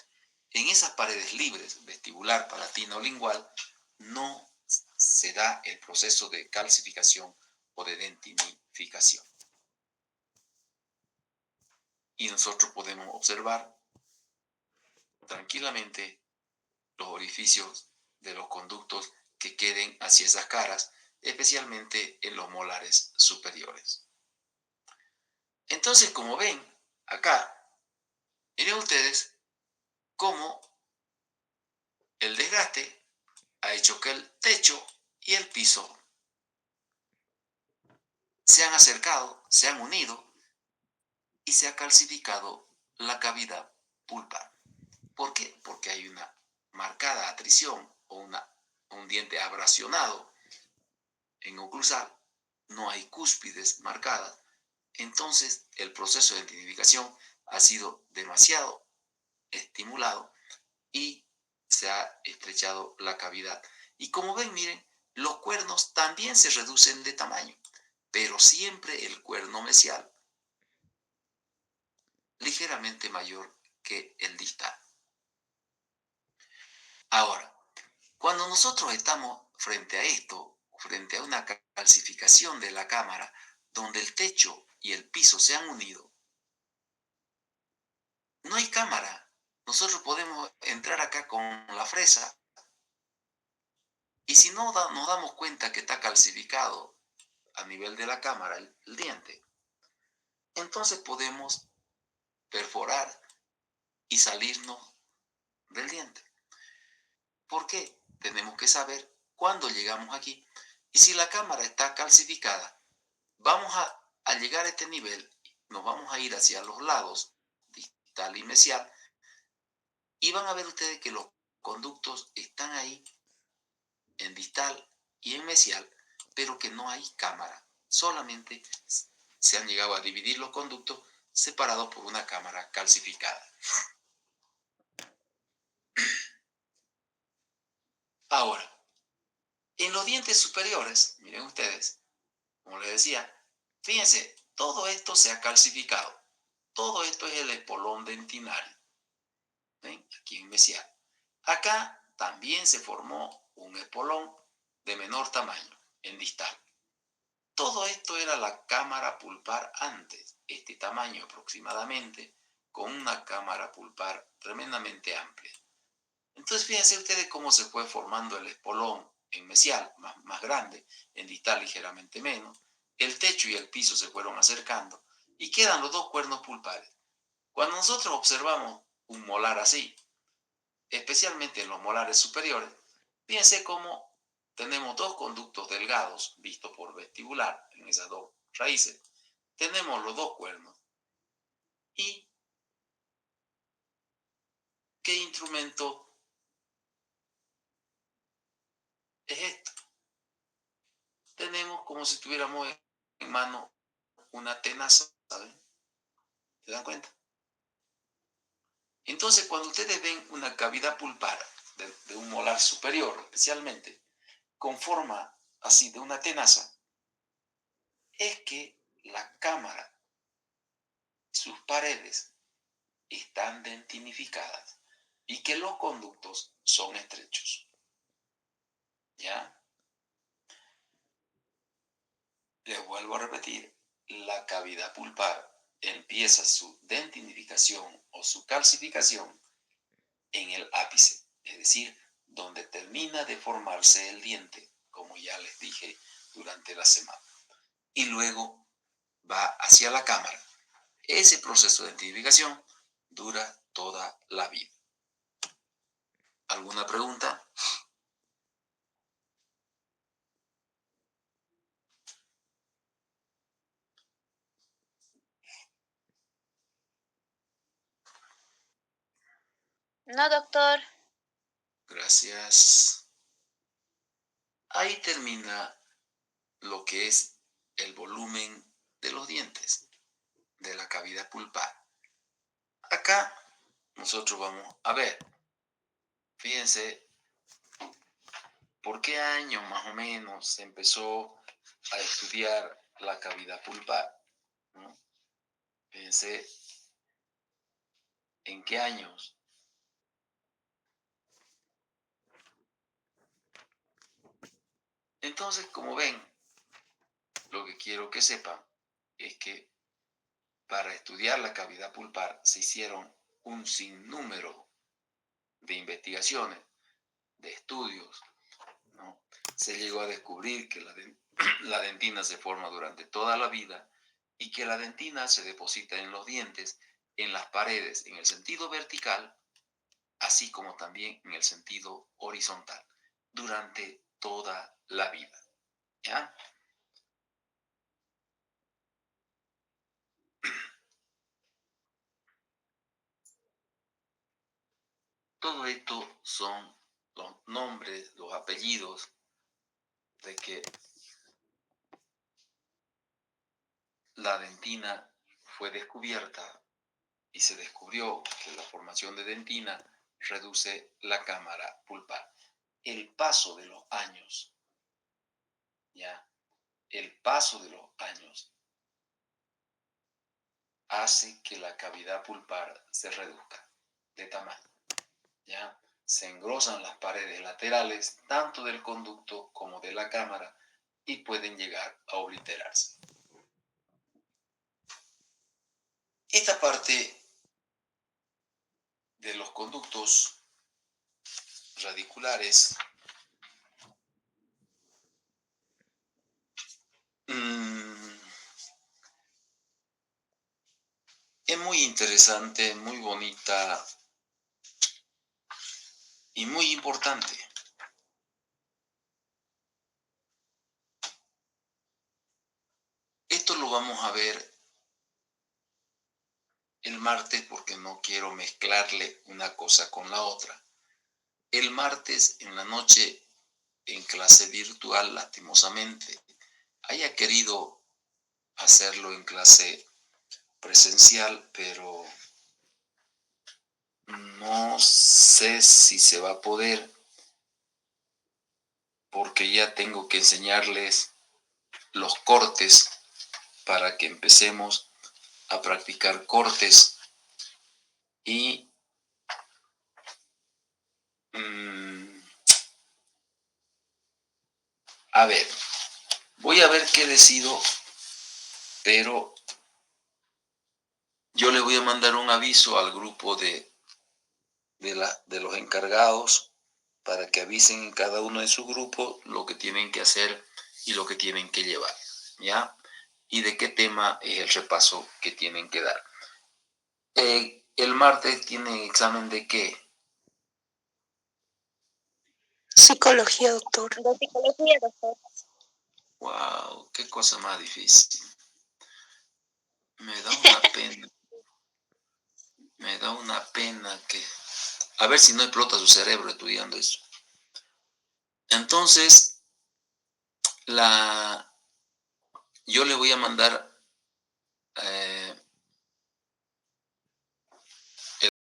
en esas paredes libres, vestibular, palatino o lingual, no se da el proceso de calcificación o de dentinificación. Y nosotros podemos observar tranquilamente los orificios de los conductos que queden hacia esas caras, especialmente en los molares superiores. Entonces, como ven acá, miren ustedes cómo el desgaste ha hecho que el techo y el piso se han acercado, se han unido y se ha calcificado la cavidad pulpar. ¿Por qué? Porque hay una marcada atrición o un diente abrasionado en oclusal, no hay cúspides marcadas. Entonces el proceso de dentificación ha sido demasiado estimulado y se ha estrechado la cavidad. Y como ven, miren, los cuernos también se reducen de tamaño, pero siempre el cuerno mesial ligeramente mayor que el distal. Ahora, cuando nosotros estamos frente a esto, frente a una calcificación de la cámara, donde el techo y el piso se han unido, no hay cámara. Nosotros podemos entrar acá con la fresa y si no nos damos cuenta que está calcificado a nivel de la cámara el diente, entonces podemos perforar y salirnos del diente. ¿Por qué? Tenemos que saber cuándo llegamos aquí. Y si la cámara está calcificada, vamos a llegar a este nivel, nos vamos a ir hacia los lados, distal y mesial, y van a ver ustedes que los conductos están ahí en distal y en mesial, pero que no hay cámara. Solamente se han llegado a dividir los conductos separados por una cámara calcificada. Ahora, en los dientes superiores, miren ustedes, como les decía, fíjense, todo esto se ha calcificado. Todo esto es el espolón dentinario. ¿Ven? Aquí en mesial. Acá también se formó un espolón de menor tamaño, en distal. Todo esto era la cámara pulpar antes, este tamaño aproximadamente, con una cámara pulpar tremendamente amplia. Entonces fíjense ustedes cómo se fue formando el espolón en mesial, más grande, en distal ligeramente menos. El techo y el piso se fueron acercando y quedan los dos cuernos pulpares. Cuando nosotros observamos un molar así, especialmente en los molares superiores, fíjense cómo tenemos dos conductos delgados vistos por vestibular en esas dos raíces. Tenemos los dos cuernos. ¿Y qué instrumento es esto? Tenemos como si tuviéramos en mano una tenaza, ¿saben? ¿Se dan cuenta? Entonces, cuando ustedes ven una cavidad pulpar de un molar superior, especialmente, con forma así de una tenaza, es que la cámara, sus paredes, están dentinificadas y que los conductos son estrechos. ¿Ya? Les vuelvo a repetir, la cavidad pulpar empieza su dentinificación o su calcificación en el ápice, es decir, donde termina de formarse el diente, como ya les dije durante la semana. Y luego va hacia la cámara. Ese proceso de dentinificación dura toda la vida. ¿Alguna pregunta? No, doctor. Gracias. Ahí termina lo que es el volumen de los dientes de la cavidad pulpar. Acá nosotros vamos a ver, fíjense, por qué año más o menos se empezó a estudiar la cavidad pulpar, ¿no? Fíjense en qué años. Entonces, como ven, lo que quiero que sepan es que para estudiar la cavidad pulpar se hicieron un sinnúmero de investigaciones, de estudios, ¿no? Se llegó a descubrir que la dentina se forma durante toda la vida y que la dentina se deposita en los dientes, en las paredes, en el sentido vertical, así como también en el sentido horizontal, durante toda la vida. ¿Ya? Todo esto son los nombres, los apellidos de que la dentina fue descubierta y se descubrió que la formación de dentina reduce la cámara pulpar. El paso de los años, ¿ya? El paso de los años hace que la cavidad pulpar se reduzca de tamaño, ¿ya? Se engrosan las paredes laterales tanto del conducto como de la cámara y pueden llegar a obliterarse. Esta parte de los conductos radiculares es muy interesante, muy bonita y muy importante. Esto lo vamos a ver el martes porque no quiero mezclarle una cosa con la otra. El martes en la noche en clase virtual, lastimosamente, haya querido hacerlo en clase presencial, pero no sé si se va a poder porque ya tengo que enseñarles los cortes para que empecemos a practicar cortes y a ver, voy a ver qué decido, pero yo le voy a mandar un aviso al grupo de los encargados para que avisen en cada uno de sus grupos lo que tienen que hacer y lo que tienen que llevar, ¿ya? Y de qué tema es el repaso que tienen que dar. El martes tienen examen de qué? Psicología, doctor. De psicología, doctor. Wow, qué cosa más difícil. Me da una pena. Me da una pena que... A ver si no explota su cerebro estudiando eso. Entonces, yo le voy a mandar